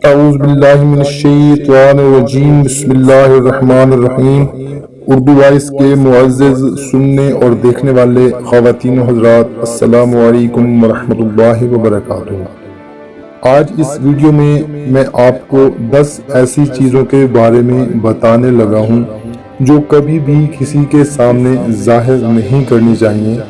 اعوذ باللہ من الشیطان الرجیم، بسم اللہ الرحمن الرحیم۔ اردو وائس کے معزز سننے اور دیکھنے والے خواتین و حضرات، السلام علیکم ورحمۃ اللہ وبرکاتہ۔ آج اس ویڈیو میں آپ کو 10 ایسی چیزوں کے بارے میں بتانے لگا ہوں جو کبھی بھی کسی کے سامنے ظاہر نہیں کرنی چاہیے۔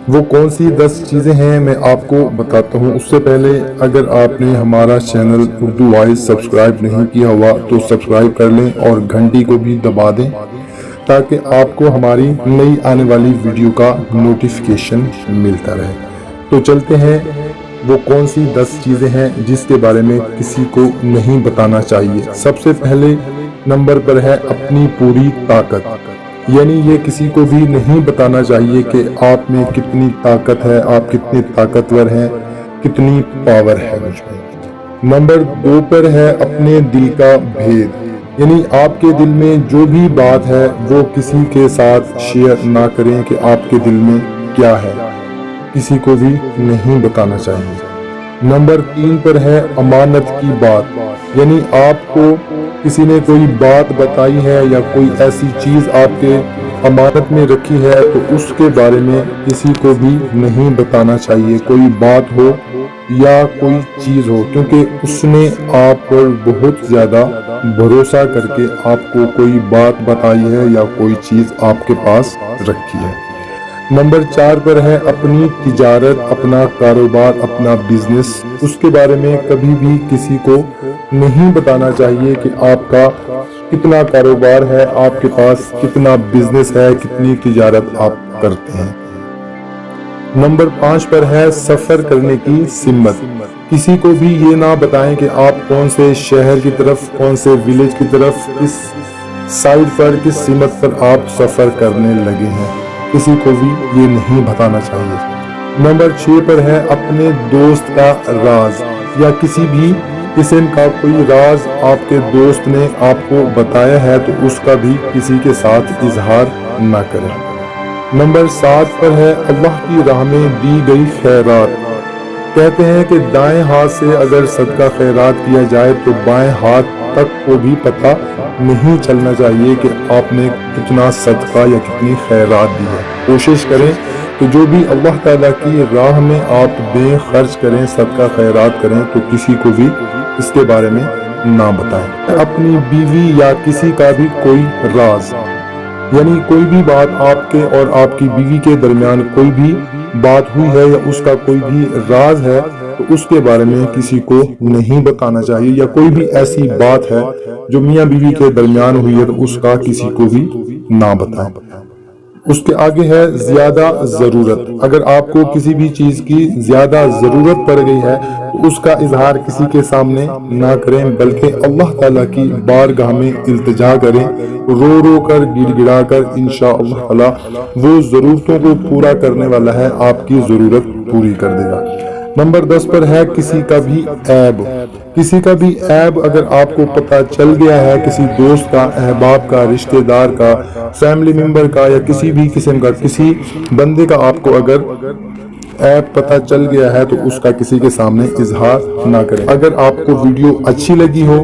وہ کون سی 10 چیزیں ہیں میں آپ کو بتاتا ہوں۔ اس سے پہلے اگر آپ نے ہمارا چینل اردو وائس سبسکرائب نہیں کیا ہوا تو سبسکرائب کر لیں اور گھنٹی کو بھی دبا دیں تاکہ آپ کو ہماری نئی آنے والی ویڈیو کا نوٹیفیکیشن ملتا رہے۔ تو چلتے ہیں، وہ کون سی 10 چیزیں ہیں جس کے بارے میں کسی کو نہیں بتانا چاہیے۔ سب سے پہلے نمبر پر ہے اپنی پوری طاقت، یعنی یہ کسی کو بھی نہیں بتانا چاہیے کہ آپ میں کتنی طاقت ہے، آپ کتنے طاقتور ہیں، کتنی پاور ہے مجھ میں۔ نمبر 2 پر ہے اپنے دل کا بھید، یعنی آپ کے دل میں جو بھی بات ہے وہ کسی کے ساتھ شیئر نہ کریں کہ آپ کے دل میں کیا ہے، کسی کو بھی نہیں بتانا چاہیے۔ نمبر 3 پر ہے امانت کی بات، یعنی آپ کو کسی نے کوئی بات بتائی ہے یا کوئی ایسی چیز آپ کے امانت میں رکھی ہے تو اس کے بارے میں کسی کو بھی نہیں بتانا چاہیے، کوئی بات ہو یا کوئی چیز ہو، کیونکہ اس نے آپ پر بہت زیادہ بھروسہ کر کے آپ کو کوئی بات بتائی ہے یا کوئی چیز آپ کے پاس رکھی ہے۔ نمبر 4 پر ہے اپنی تجارت، اپنا کاروبار، اپنا بزنس۔ اس کے بارے میں کبھی بھی کسی کو نہیں بتانا چاہیے کہ آپ کا کتنا کاروبار ہے، آپ کے پاس کتنا بزنس ہے، کتنی تجارت آپ کرتے ہیں۔ نمبر 5 پر ہے سفر کرنے کی سمت، کسی کو بھی یہ نہ بتائیں کہ آپ کون سے شہر کی طرف، کون سے ولیج کی طرف، کس سائٹ پر، کس سمت پر آپ سفر کرنے لگے ہیں، کسی کو بھی یہ نہیں بتانا چاہیے۔ نمبر 6 پر ہے اپنے دوست کا راز، یا کسی بھی قسم کا کوئی راز آپ کے دوست نے آپ کو بتایا ہے تو اس کا بھی کسی کے ساتھ اظہار نہ کریں۔ نمبر 7 پر ہے اللہ کی راہ میں دی گئی خیرات، کہتے ہیں کہ دائیں ہاتھ سے اگر صدقہ خیرات کیا جائے تو بائیں ہاتھ تک کو بھی پتہ نہیں چلنا چاہیے کہ آپ نے کتنا صدقہ یا کتنی خیرات دی ہے۔ کوشش کریں کہ جو بھی اللہ تعالیٰ کی راہ میں آپ دیں، خرچ کریں، صدقہ خیرات کریں تو کسی کو بھی اس کے بارے میں نہ بتائیں۔ اپنی بیوی یا کسی کا بھی کوئی راز، یعنی کوئی بھی بات آپ کے اور آپ کی بیوی کے درمیان کوئی بھی بات ہوئی ہے یا اس کا کوئی بھی راز ہے تو اس کے بارے میں کسی کو نہیں بتانا چاہیے، یا کوئی بھی ایسی بات ہے جو میاں بیوی کے درمیان ہوئی ہے تو اس کا کسی کو بھی نہ بتائیں۔ اس کے آگے ہے زیادہ ضرورت، اگر آپ کو کسی بھی چیز کی زیادہ ضرورت پڑ گئی ہے تو اس کا اظہار کسی کے سامنے نہ کریں، بلکہ اللہ تعالیٰ کی بارگاہ میں التجا کریں، رو رو کر، گڑ گڑا کر، انشاءاللہ تعالیٰ وہ ضرورتوں کو پورا کرنے والا ہے، آپ کی ضرورت پوری کر دے گا۔ نمبر 10 پر ہے کسی کا بھی عیب، کسی کا بھی عیب اگر آپ کو پتہ چل گیا ہے، کسی دوست کا، احباب کا، رشتہ دار کا، فیملی ممبر کا، یا کسی بھی قسم کا کسی بندے کا آپ کو اگر عیب پتہ چل گیا ہے تو اس کا کسی کے سامنے اظہار نہ کریں۔ اگر آپ کو ویڈیو اچھی لگی ہو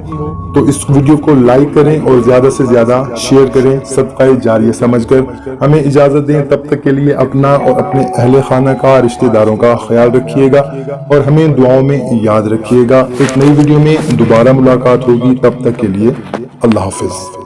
تو اس ویڈیو کو لائک کریں اور زیادہ سے زیادہ شیئر کریں، صدقہ جاریہ سمجھ کر۔ ہمیں اجازت دیں، تب تک کے لیے اپنا اور اپنے اہل خانہ کا، رشتہ داروں کا خیال رکھیے گا اور ہمیں دعاؤں میں یاد رکھیے گا۔ ایک نئی ویڈیو میں دوبارہ ملاقات ہوگی، تب تک کے لیے اللہ حافظ۔